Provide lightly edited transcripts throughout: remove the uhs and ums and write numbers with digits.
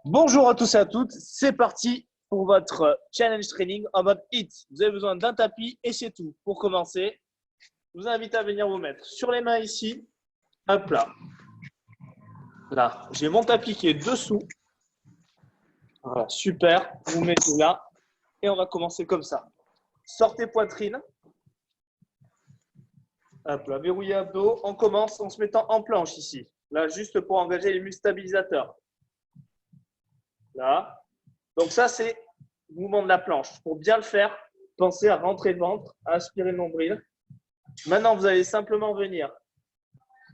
Bonjour à tous et à toutes, c'est parti pour votre challenge training en mode HIIT. Vous avez besoin d'un tapis et c'est tout. Pour commencer, je vous invite à venir vous mettre sur les mains ici. Hop là. Là, j'ai mon tapis qui est dessous. Voilà, super. Vous mettez là et on va commencer comme ça. Sortez poitrine. Hop là, verrouillez abdos. On commence en se mettant en planche ici. Là, juste pour engager les muscles stabilisateurs. Là. Donc ça, c'est le mouvement de la planche. Pour bien le faire, pensez à rentrer le ventre, à aspirer le nombril. Maintenant, vous allez simplement venir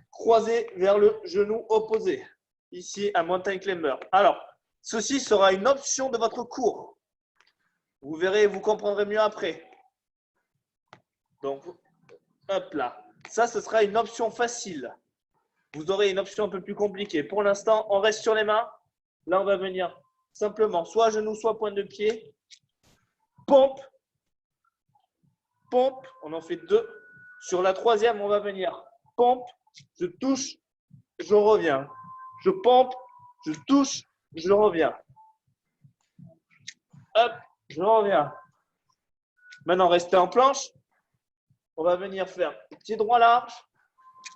croiser vers le genou opposé, ici à mountain climber. Alors, ceci sera une option de votre cours. Vous verrez, vous comprendrez mieux après. Donc, hop là. Ça, ce sera une option facile. Vous aurez une option un peu plus compliquée. Pour l'instant, on reste sur les mains. Là, on va venir simplement soit genou, soit pointe de pied. Pompe. Pompe. On en fait deux. Sur la troisième, on va venir pompe. Je touche. Je reviens. Je pompe. Je touche. Je reviens. Hop. Je reviens. Maintenant, restez en planche. On va venir faire pied droit large.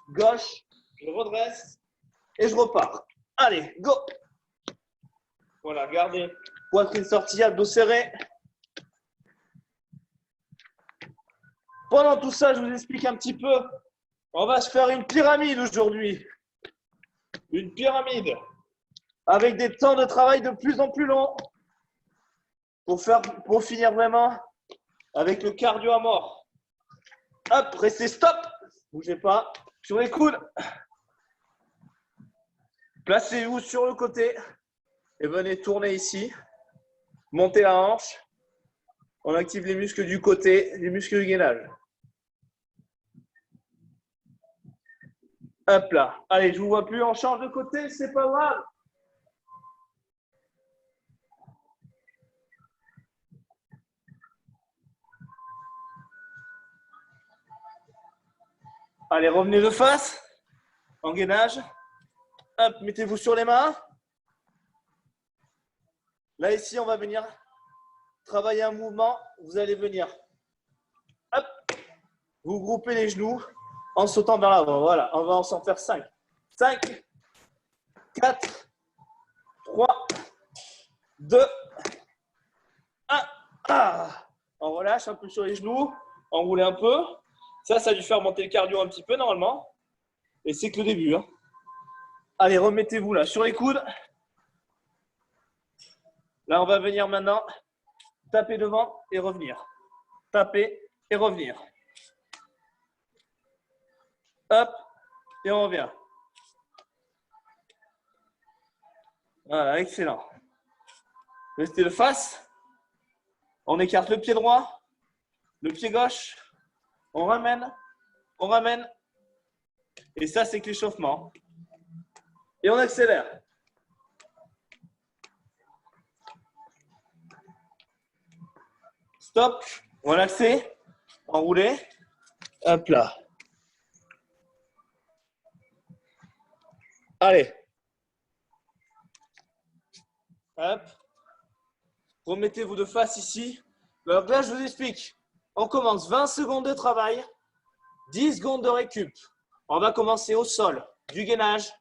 Gauche. Je redresse. Et je repars. Allez, go. Voilà, gardez. Poitrine sortie, abdos serrés. Pendant tout ça, je vous explique un petit peu. On va se faire une pyramide aujourd'hui. Une pyramide. Avec des temps de travail de plus en plus longs. Pour finir vraiment avec le cardio à mort. Hop, restez stop. Bougez pas. Sur les coudes. Placez-vous sur le côté. Et venez tourner ici. Montez la hanche. On active les muscles du côté, les muscles du gainage. Hop là. Allez, je ne vous vois plus. On change de côté, c'est pas grave. Allez, revenez de face. En gainage. Hop, mettez-vous sur les mains. Là, ici, on va venir travailler un mouvement. Vous allez venir. Hop. Vous groupez les genoux en sautant vers l'avant. Voilà, on va en s'en faire 5. 5, 4, 3, 2, 1. Ah. On relâche un peu sur les genoux. Enroulez un peu. Ça a dû faire monter le cardio un petit peu normalement. Et c'est que le début. Hein. Allez, remettez-vous là sur les coudes. Là, on va venir maintenant taper devant et revenir. Taper et revenir. Hop, et on revient. Voilà, excellent. Restez de face. On écarte le pied droit, le pied gauche. On ramène, on ramène. Et ça, c'est que l'échauffement. Et on accélère. Stop, relaxez, enroulez. Hop là. Allez. Hop. Remettez-vous de face ici. Donc là, je vous explique. On commence 20 secondes de travail, 10 secondes de récup. On va commencer au sol, du gainage.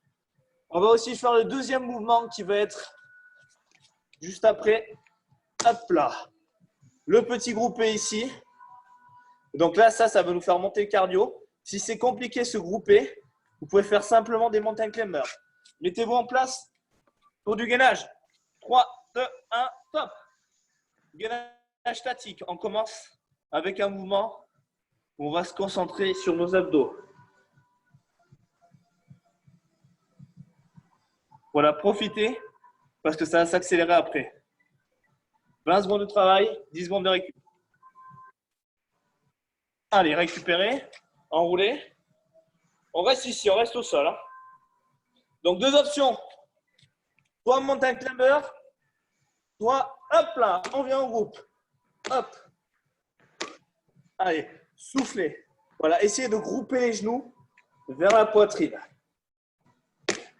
On va aussi faire le deuxième mouvement qui va être juste après. Hop là. Le petit groupé ici. Donc là, ça va nous faire monter le cardio. Si c'est compliqué se grouper, vous pouvez faire simplement des mountain climbers. Mettez-vous en place pour du gainage. 3, 2, 1, top. Gainage statique. On commence avec un mouvement où on va se concentrer sur nos abdos. Voilà, profitez parce que ça va s'accélérer après. 20 secondes de travail, 10 secondes de récup. Allez, récupérez, enroulez. On reste ici, on reste au sol. Hein. Donc, deux options. Soit mountain climber, soit hop là, on vient en groupe. Hop. Allez, soufflez. Voilà, essayez de grouper les genoux vers la poitrine.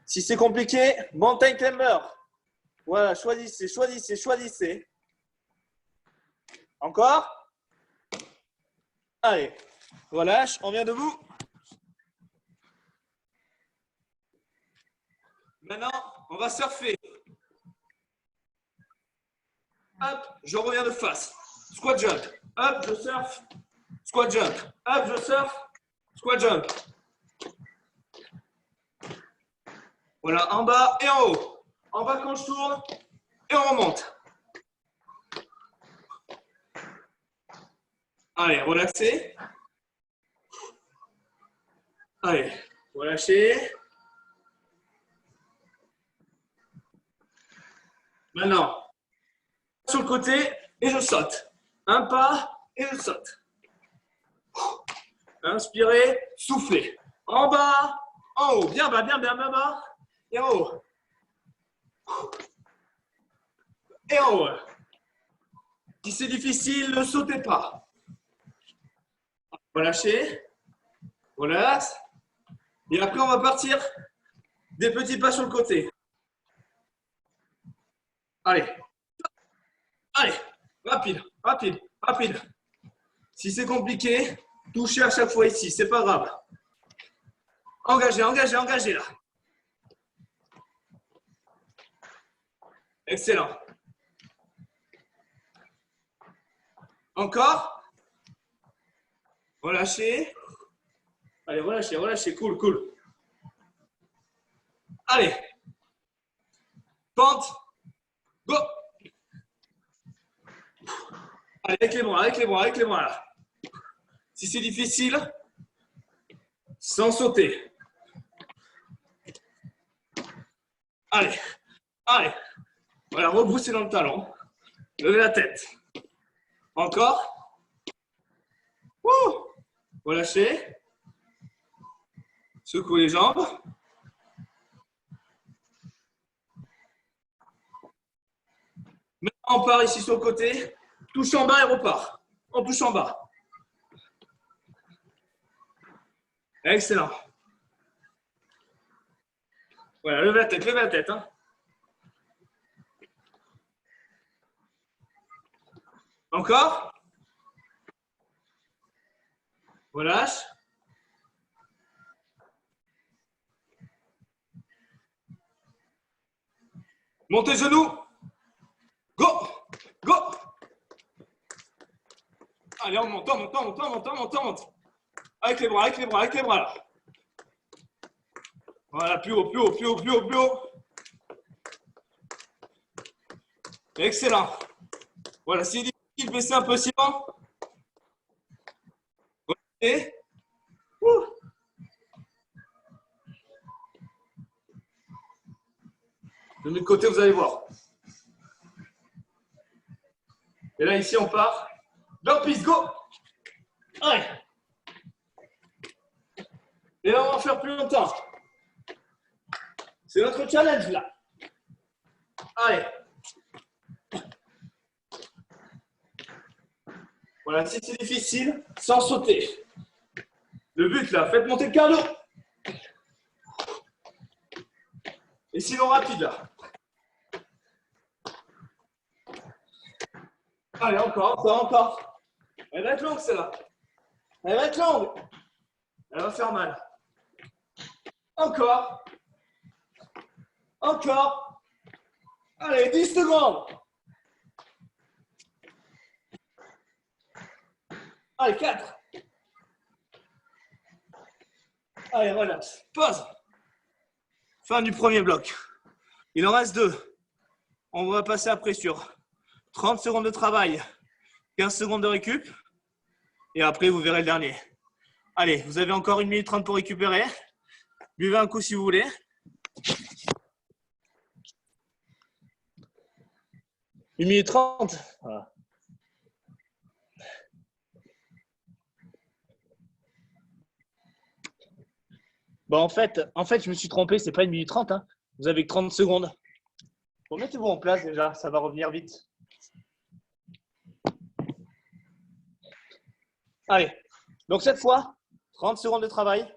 Si c'est compliqué, mountain climber. Voilà, choisissez, choisissez, choisissez. Encore. Allez, relâche, on vient debout. Maintenant, on va surfer. Hop, je reviens de face. Squat jump. Hop, je surfe. Squat jump. Hop, je surfe. Squat jump. Voilà, en bas et en haut. En bas quand je tourne et on remonte. Allez, relaxez. Allez, relâchez. Maintenant, sur le côté et je saute. Un pas et je saute. Inspirez, soufflez. En bas, en haut. Bien bas, bien bas. Et en haut. Et en haut. Si c'est difficile, ne sautez pas. Relâchez. Relax. Et après, on va partir des petits pas sur le côté. Allez. Allez. Rapide, rapide, rapide. Si c'est compliqué, touchez à chaque fois ici. C'est pas grave. Engagez, engagez, engagez là. Excellent. Encore. Relâchez. Allez, relâchez, relâchez. Cool, cool. Allez. Pente. Go. Allez, avec les bras, avec les bras, avec les bras là. Si c'est difficile, sans sauter. Allez, allez. Voilà, rebroussez dans le talon. Levez la tête. Encore. Wouh. Relâchez. Secouez les jambes. Maintenant, on part ici sur le côté. Touche en bas et repart. On touche en bas. Excellent. Voilà, levez la tête, levez la tête. Hein. Encore. Relâche. Montez genoux. Go. Go. Allez, on monte, on monte, on monte, on monte, on monte, on monte. Avec les bras, avec les bras, avec les bras là. Voilà, plus haut, plus haut, plus haut, plus haut, plus haut. Excellent. Voilà, si c'est difficile, baissez un peu sinon. Et de l'autre côté, vous allez voir. Et là, ici, on part. Dans piste, go. Allez. Et là, on va en faire plus longtemps. C'est notre challenge, là. Allez. Voilà, si c'est difficile, sans sauter. Le but, là, faites monter le cardio. Et sinon, rapide, là. Allez, encore, encore, encore. Elle va être longue, celle-là. Elle va être longue. Elle va faire mal. Encore. Encore. Allez, 10 secondes. Allez, 4. Allez, relax. Pause. Fin du premier bloc. Il en reste 2. On va passer après sur 30 secondes de travail, 15 secondes de récup. Et après, vous verrez le dernier. Allez, vous avez encore 1 minute 30 pour récupérer. Buvez un coup si vous voulez. Une minute 30. Voilà. Bon, en fait, je me suis trompé. C'est pas 1 minute 30. Hein. Vous avez que 30 secondes. Bon, mettez-vous en place déjà. Ça va revenir vite. Allez. Donc, cette fois, 30 secondes de travail,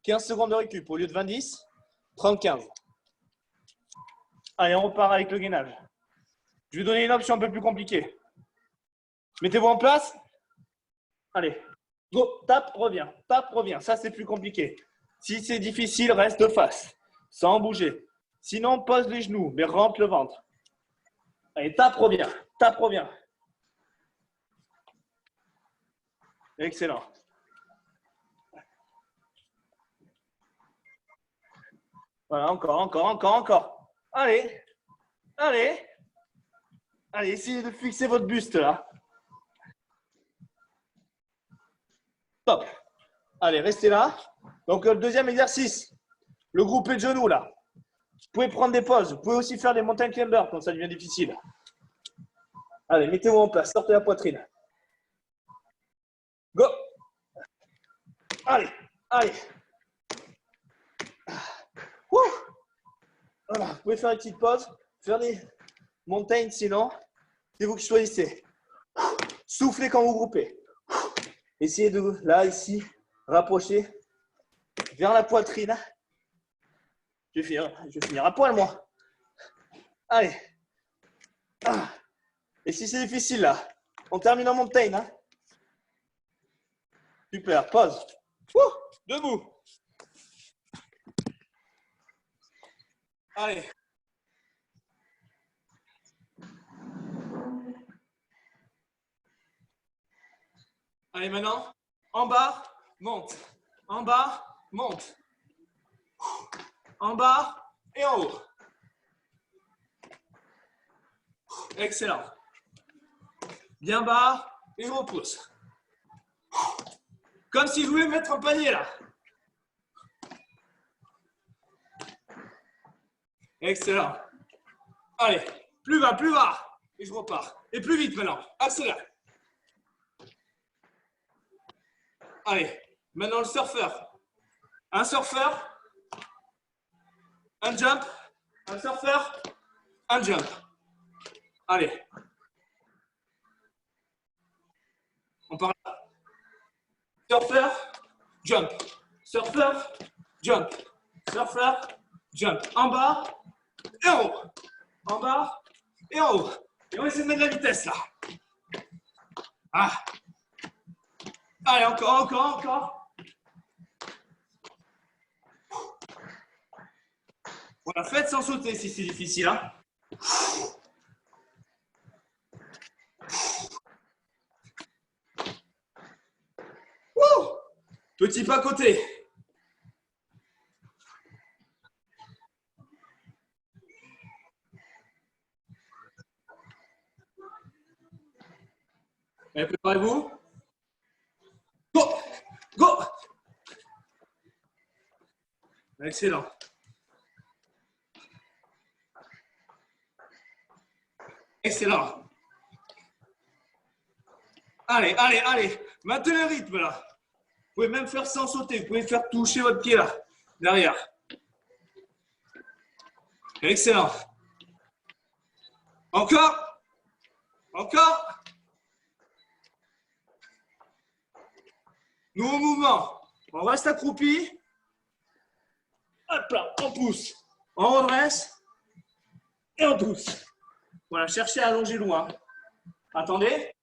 15 secondes de récup. Au lieu de 20-10, 30-15. Allez, on repart avec le gainage. Je vais donner une option un peu plus compliquée. Mettez-vous en place. Allez, go, tape, reviens. Tape, reviens. Ça, c'est plus compliqué. Si c'est difficile, reste face, sans bouger. Sinon, pose les genoux, mais rentre le ventre. Allez, tape, reviens. Tape, reviens. Excellent. Voilà, encore. Allez, allez. Allez, essayez de fixer votre buste là. Top. Allez, restez là. Donc, le deuxième exercice, le groupé de genoux là. Vous pouvez prendre des pauses. Vous pouvez aussi faire des mountain climbers quand ça devient difficile. Allez, mettez-vous en place. Sortez la poitrine. Go. Allez, allez. Ouh. Voilà, vous pouvez faire une petite pause. Faire des montagnes sinon. C'est vous qui choisissez. Soufflez quand vous groupez. Essayez de, là, ici, rapprocher vers la poitrine. Je vais finir à poil, moi. Allez. Et si c'est difficile, là, on termine en montagne. Hein. Super, pause. Debout. Allez. Allez, maintenant, en bas, monte. En bas, monte. En bas et en haut. Excellent. Bien bas et je repousse. Comme si je voulais mettre un panier là. Excellent. Allez, plus bas. Et je repars. Et plus vite maintenant. Accélère. Allez, maintenant le surfeur. Un surfeur. Un jump. Un surfeur. Un jump. Allez. On part là. Surfeur, jump. Surfeur, jump. Surfeur, jump. En bas et en haut. En bas et en haut. Et on essaie de mettre de la vitesse là. Ah. Allez, encore. Voilà, faites sans sauter si c'est difficile. Hein. Petit pas côté. Allez, préparez-vous. Go. Excellent. Excellent. Allez. Maintenez le rythme là. Vous pouvez même faire sans sauter. Vous pouvez faire toucher votre pied là, derrière. Excellent. Encore. Nouveau mouvement. On reste accroupi. Hop là, on pousse. On redresse. Et on pousse. Voilà, cherchez à allonger loin. Attendez.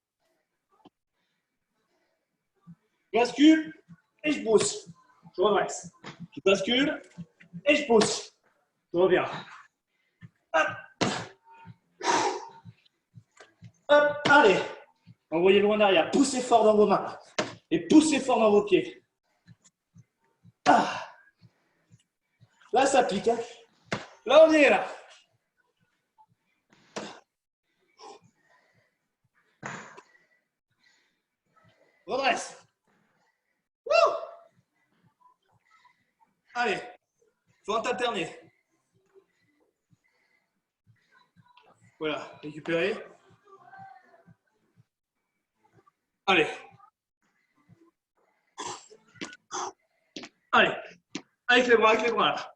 Je bascule et je pousse. Je redresse. Je bascule et je pousse. Je reviens. Hop, allez. Envoyez loin derrière. Poussez fort dans vos mains. Et poussez fort dans vos pieds. Ah. Là, ça pique. Hein. Là, on est là. Redresse. Wouh. Allez. Faut alterner. Voilà. Récupérez. Allez. Allez. Avec les bras là.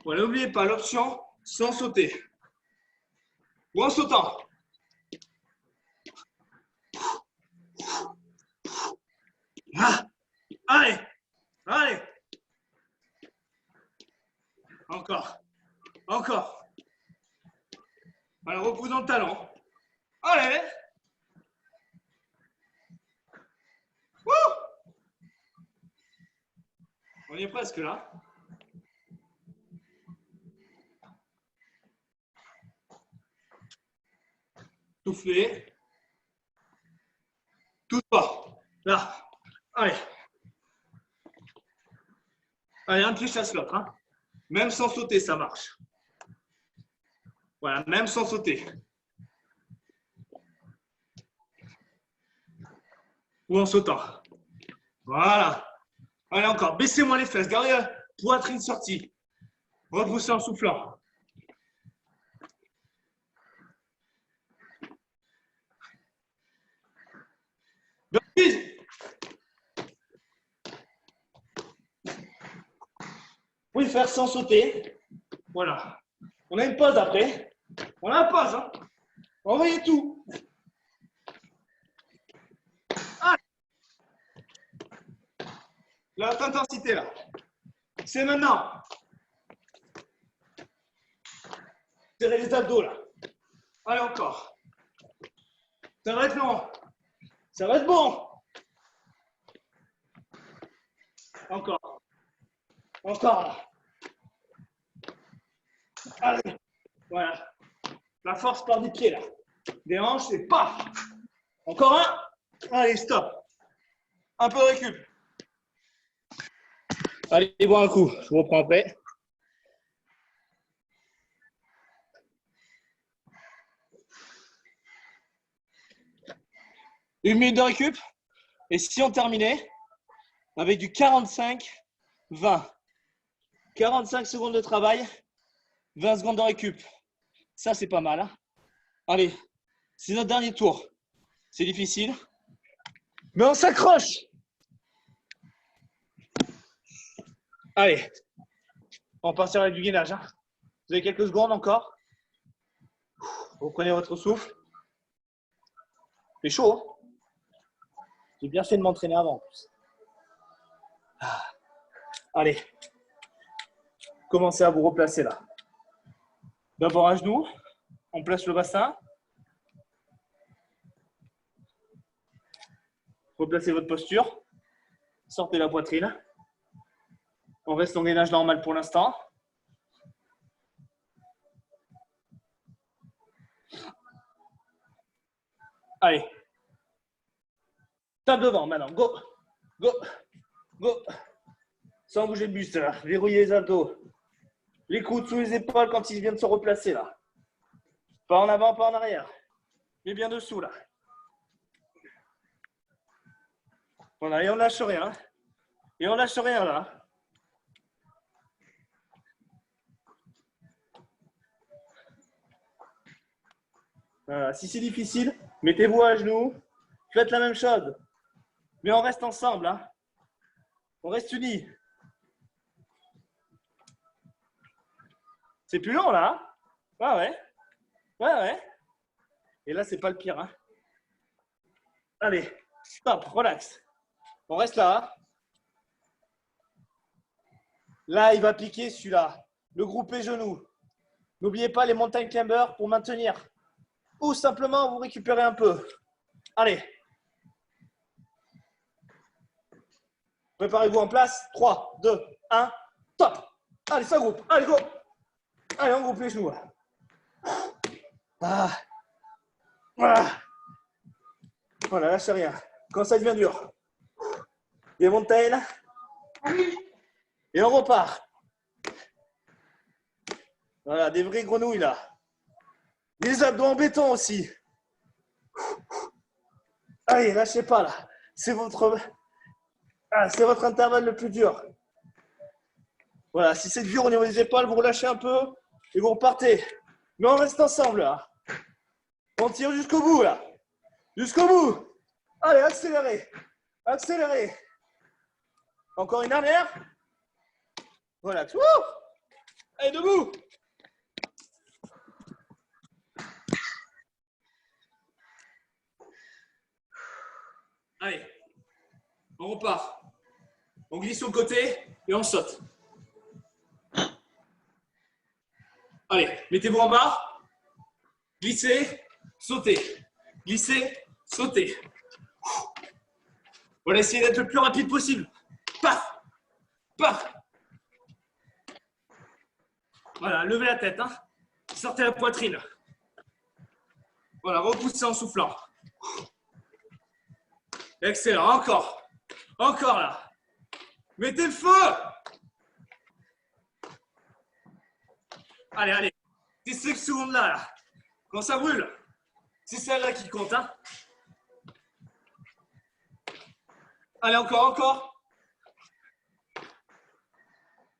Voilà, n'oubliez pas l'option sans sauter. Ou en sautant. Ah. Allez. Encore. Encore. Alors, repousse dans le talon. Allez. Wouh! On y est presque là. Soufflez. Tout fort. Là. Allez. Allez, un pied chasse l'autre. Hein. Même sans sauter, ça marche. Voilà, même sans sauter. Ou en sautant. Voilà. Allez, encore. Baissez-moi les fesses. Gardez la poitrine sortie. Repoussez en soufflant. Vous pouvez faire sans sauter. Voilà. On a une pause après. On a une pause. Hein. Envoyez tout. Allez. La haute intensité là. C'est maintenant. Serrez les abdos là. Allez encore. Ça va être long. Ça va être bon. Encore. Encore là. Allez. Voilà. La force part des pieds là. Des hanches et paf. Encore un. Allez, stop. Un peu de récup. Allez, boire un coup. Je vous reprends après. Une minute de récup. Et si on terminait avec du 45-20. 45 secondes de travail, 20 secondes de récup. Ça, c'est pas mal. Hein. Allez, c'est notre dernier tour. C'est difficile. Mais on s'accroche. Allez, on partira avec du gainage. Hein. Vous avez quelques secondes encore. Reprenez votre souffle. C'est chaud. Hein. J'ai bien fait de m'entraîner avant. En plus. Allez, commencez à vous replacer là. D'abord à genoux, on place le bassin. Replacez votre posture. Sortez la poitrine. On reste en gainage normal pour l'instant. Allez. Tape devant maintenant. Go. Go. Go. Sans bouger le buste là. Verrouillez les abdos. Les coudes sous les épaules quand ils viennent de se replacer là. Pas en avant, pas en arrière. Mais bien dessous là. Voilà, et on lâche rien. Et on lâche rien là. Voilà. Si c'est difficile, mettez-vous à genoux. Faites la même chose. Mais on reste ensemble. Hein. On reste unis. C'est plus long là. Hein. Ouais, ouais. Ouais, ouais. Et là, c'est pas le pire. Hein. Allez, stop, relax. On reste là. Hein. Là, il va piquer celui-là. Le groupé genoux. N'oubliez pas les mountain climbers pour maintenir. Ou simplement vous récupérez un peu. Allez. Préparez-vous en place. 3, 2, 1, top. Allez, ça groupe. Allez, go. Allez, on groupe les genoux. Ah. Voilà. Voilà, lâchez rien. Quand ça devient dur. Des montagnes. Et on repart. Voilà, des vraies grenouilles là. Les abdos en béton aussi. Allez, lâchez pas là. C'est votre intervalle le plus dur. Voilà, si c'est dur au niveau des épaules, vous relâchez un peu et vous repartez. Mais on reste ensemble là. On tire jusqu'au bout là. Jusqu'au bout. Allez, accélérez. Accélérez. Encore une dernière. Relax. Wouh. Allez, debout. Allez, on repart. On glisse sur le côté et on saute. Allez, mettez-vous en bas. Glissez, sautez. Glissez, sautez. Voilà, essayez d'être le plus rapide possible. Paf, paf. Voilà, levez la tête. Hein. Sortez la poitrine. Voilà, repoussez en soufflant. Excellent, encore. Encore là. Mettez le feu. Allez, allez. C'est 5 secondes là. Quand ça brûle, c'est celle-là qui compte. Hein. Allez, encore, encore.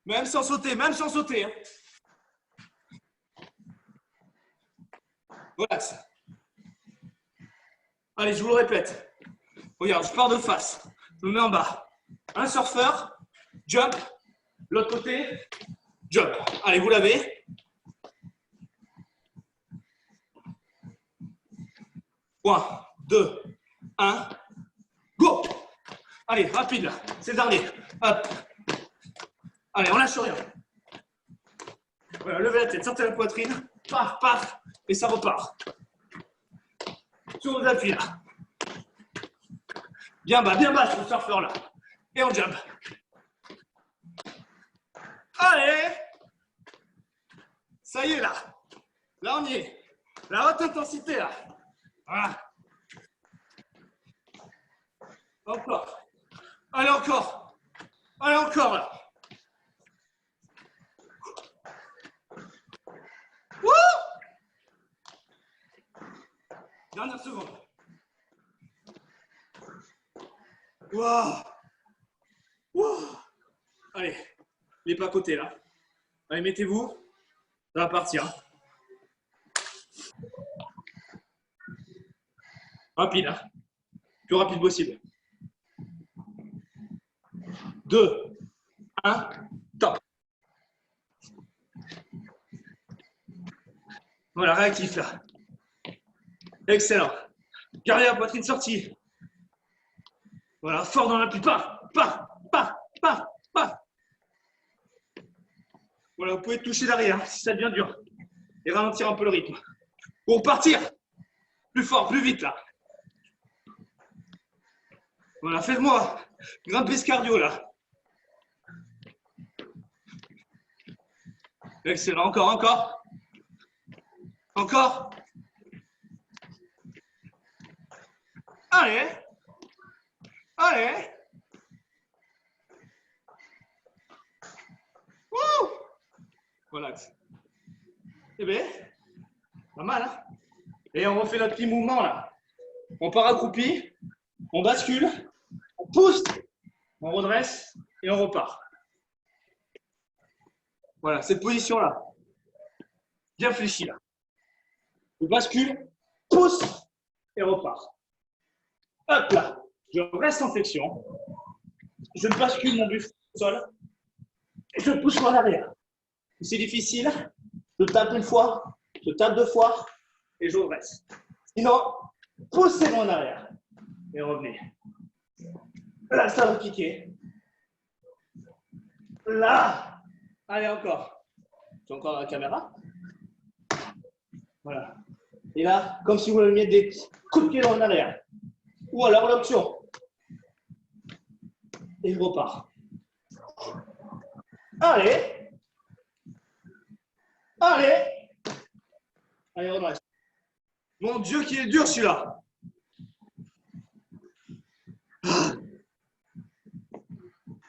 Même sans sauter, même sans sauter. Hein. Relax. Allez, je vous le répète. Regarde, je pars de face. Je me mets en bas. Un surfeur, jump. L'autre côté, jump. Allez, vous l'avez. 1, 2, 1, go. Allez, rapide là. C'est le dernier. Hop. Allez, on lâche rien. Voilà, levez la tête, sortez la poitrine. Paf, paf. Et ça repart. Sur vos appuis là. Bien bas sur le surfeur là. Et on jump. Allez. Ça y est là. Là on y est. La haute intensité là. Voilà. Encore. Allez encore. Allez encore là. Wouh! Dernière seconde. Waouh! Wow. Allez, les pas à côté là. Allez, mettez-vous. Ça va partir. Rapide, hein. Plus rapide possible. 2, 1, top. Voilà, réactif là. Excellent. Gardez la poitrine sortie. Voilà, fort dans l'appui. Paf, paf, paf, paf, paf. Voilà, vous pouvez toucher derrière si ça devient dur. Et ralentir un peu le rythme. Pour partir. Plus fort, plus vite là. Voilà, faites-moi grimper ce cardio là. Excellent, encore, encore. Encore. Allez. Allez. Wouh. Relax. Eh bien, pas mal, hein. Et on refait notre petit mouvement là. On part accroupi, on bascule, on pousse, on redresse et on repart. Voilà, cette position-là. Bien fléchie là. Je bascule, pousse et repart. Hop là. Je reste en flexion. Je bascule mon buste au sol et je pousse en arrière. Si c'est difficile, je tape une fois, je tape 2 fois et je redresse. Sinon, poussez-moi en arrière et revenez. Là, ça va piquer. Là. Allez, encore. J'ai encore la caméra. Voilà. Et là, comme si vous me mettiez des coups de pied en arrière. Ou alors l'option. Et je repars. Allez. Allez. Allez, redresse. Mon Dieu, qu'il est dur celui-là.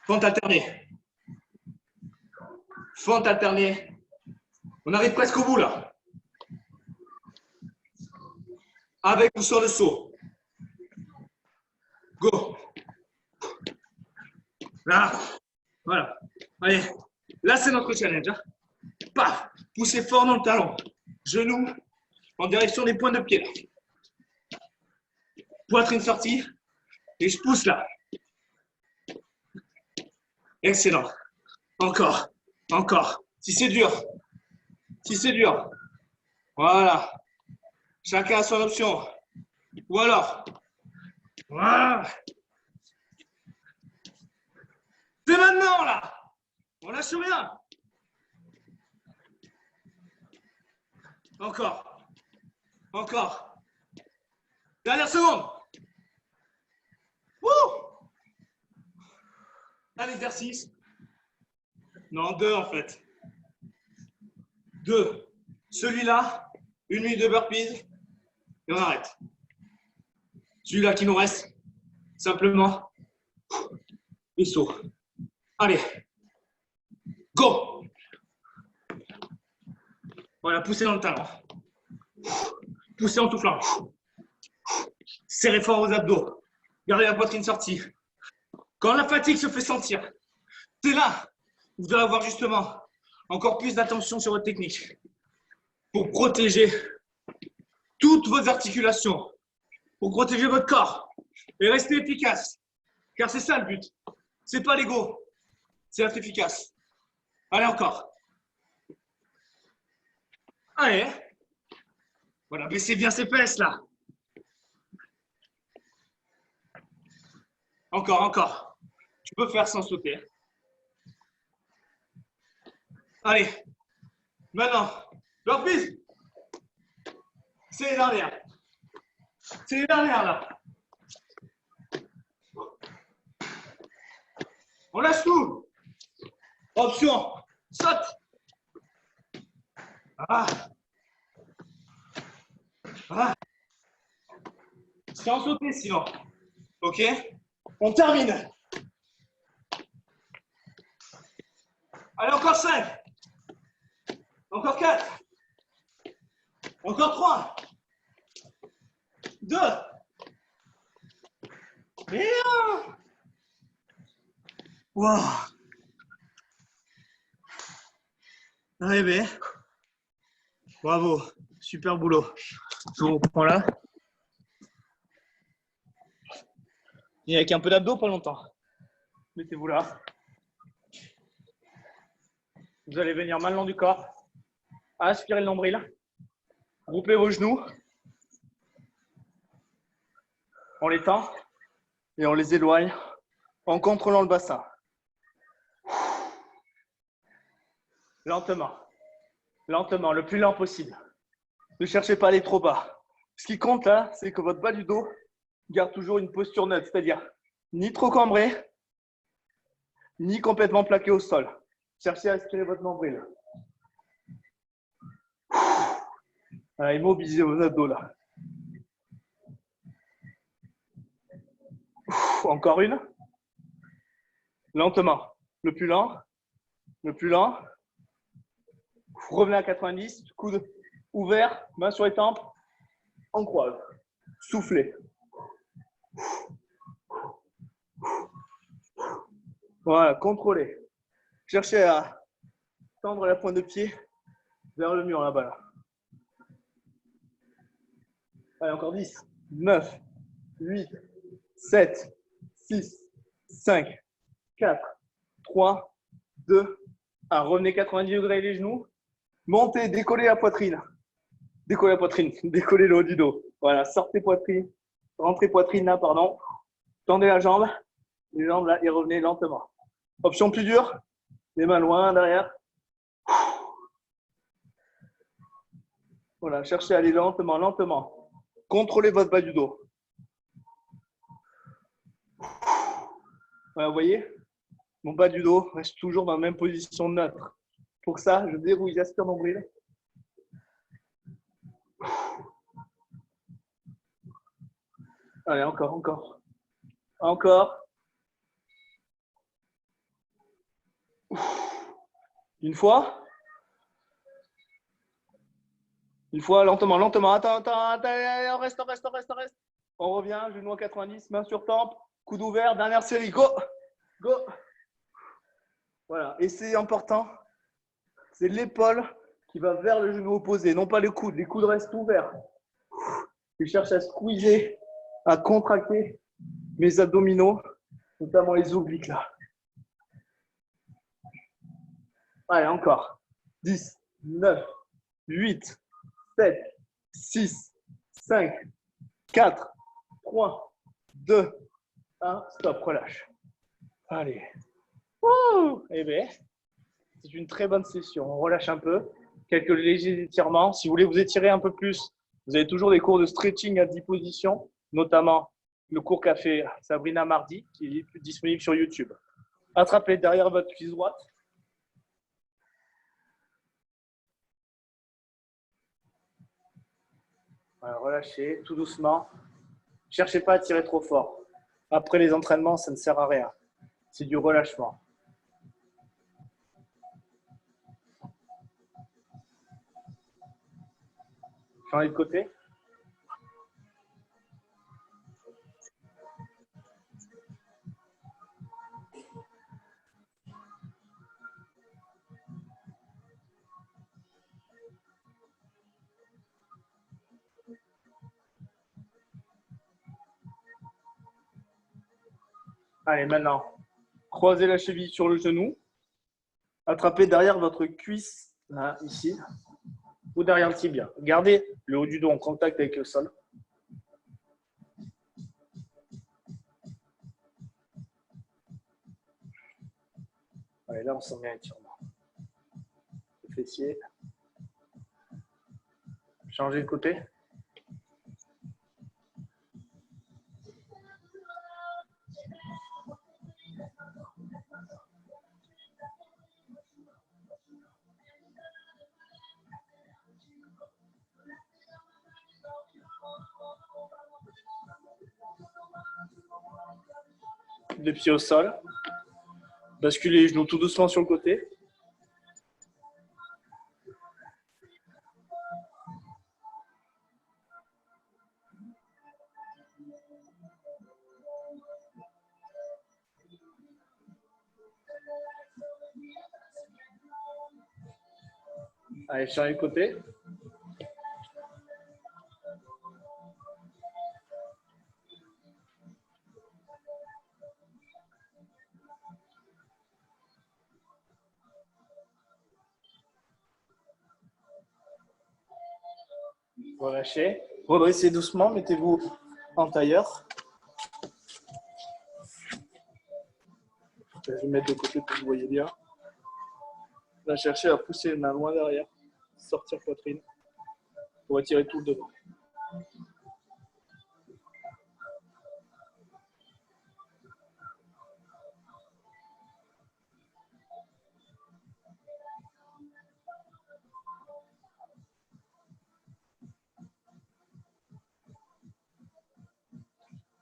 Fente alternée. Fente alternée. On arrive presque au bout là. Avec ou sur le saut. Go. Là. Voilà. Allez. Là, c'est notre challenge. Hein. Paf. Poussez fort dans le talon. Genou en direction des pointes de pied. Là. Poitrine sortie. Et je pousse là. Excellent. Encore. Encore. Si c'est dur. Si c'est dur. Voilà. Chacun a son option. Ou alors. Voilà. C'est maintenant là. On lâche rien. Encore. Encore. Dernière seconde. Wouh! Un exercice. Non, deux en fait. Deux. Celui-là, 1 minute de burpees, et on arrête. Celui-là qui nous reste, simplement, les sauts. Allez, go! Voilà, poussez dans le talon. Poussez en tout flanc. Serrez fort vos abdos. Gardez la poitrine sortie. Quand la fatigue se fait sentir, c'est là où vous devez avoir justement encore plus d'attention sur votre technique pour protéger toutes vos articulations, pour protéger votre corps et rester efficace. Car c'est ça le but. C'est pas l'ego, c'est être efficace. Allez, encore. Allez. Voilà, baissez bien ses fesses là. Encore, encore. Tu peux faire sans sauter. Allez. Maintenant, burpees. C'est les dernières. C'est les dernières là. On lâche tout. Option. Saute. Ah. Ah. Sans sauter sinon. Ok. On termine. Allez, encore 5. Encore 4. Encore 3. 2. Et 1. Wow. Arrivé. Bravo. Super boulot. Je vous reprends là. Et avec un peu d'abdos, pas longtemps. Mettez-vous là. Vous allez venir main le long du corps. Aspirez le nombril. Groupez vos genoux. On les tend et on les éloigne en contrôlant le bassin. Lentement. Lentement, le plus lent possible. Ne cherchez pas à aller trop bas. Ce qui compte là, c'est que votre bas du dos garde toujours une posture neutre, c'est-à-dire ni trop cambré, ni complètement plaqué au sol. Cherchez à aspirer votre nombril. Voilà, immobilisez vos abdos là. Encore une. Lentement. Le plus lent. Le plus lent. Revenez à 90. Coude ouvert. Main sur les tempes. On croise. Soufflez. Voilà, contrôlez. Cherchez à tendre la pointe de pied vers le mur là-bas. Là. Allez, encore 10, 9, 8, 7, 6, 5, 4, 3, 2, 1. Revenez 90 degrés les genoux. Montez, décollez la poitrine. Décollez la poitrine, décollez le haut du dos. Voilà, sortez poitrine, rentrez poitrine là, pardon. Tendez la jambe, les jambes là et revenez lentement. Option plus dure, les mains loin derrière. Voilà, cherchez à aller lentement, lentement. Contrôlez votre bas du dos. Voilà, vous voyez, mon bas du dos reste toujours dans la même position neutre. Pour ça, je dérouille, j'aspire nombril. Allez, encore, encore. Encore. Une fois. Une fois, lentement, lentement. Attends, reste. On revient, genou à 90, main sur tempe, coude ouvert, dernière série. Go. Go. Voilà, et c'est important, c'est l'épaule qui va vers le genou opposé, non pas le coude. Les coudes restent ouverts. Je cherche à squeezer, à contracter mes abdominaux, notamment les obliques là. Allez, encore. 10, 9, 8, 7, 6, 5, 4, 3, 2, 1. Stop, relâche. Allez. Ouh, eh bien, c'est une très bonne session. On relâche un peu. quelques légers étirements. Si vous voulez vous étirer un peu plus, vous avez toujours des cours de stretching à 10 positions, notamment le cours qu'a fait Sabrina mardi, qui est disponible sur YouTube. Attrapez derrière votre cuisse droite. Voilà, relâchez tout doucement. Ne cherchez pas à tirer trop fort. Après les entraînements, ça ne sert à rien. C'est du relâchement. Changez de côté. Allez, maintenant, croisez la cheville sur le genou. Attrapez derrière votre cuisse, là, ici, ou derrière le tibia. Gardez le haut du dos en contact avec le sol. Allez, là, on sent bien l'étirement. Le fessier. Changez de côté. Les pieds au sol. Basculez les genoux tout doucement sur le côté. Allez, changez de côté. Relâchez. Redressez doucement, mettez-vous en tailleur. Je vais mettre de côté pour que vous voyez bien. Là, cherchez à pousser les mains loin derrière. Sortir poitrine. Pour retirer tout le devant.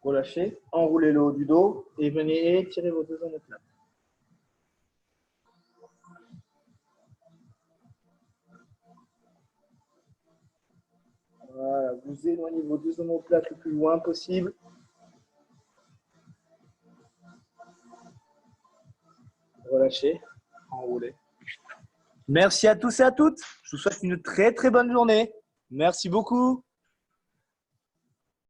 Relâchez, enroulez le haut du dos et venez étirer vos deux omoplates. Voilà, vous éloignez vos deux omoplates le plus loin possible. Relâchez, enroulez. Merci à tous et à toutes. Je vous souhaite une très très bonne journée. Merci beaucoup.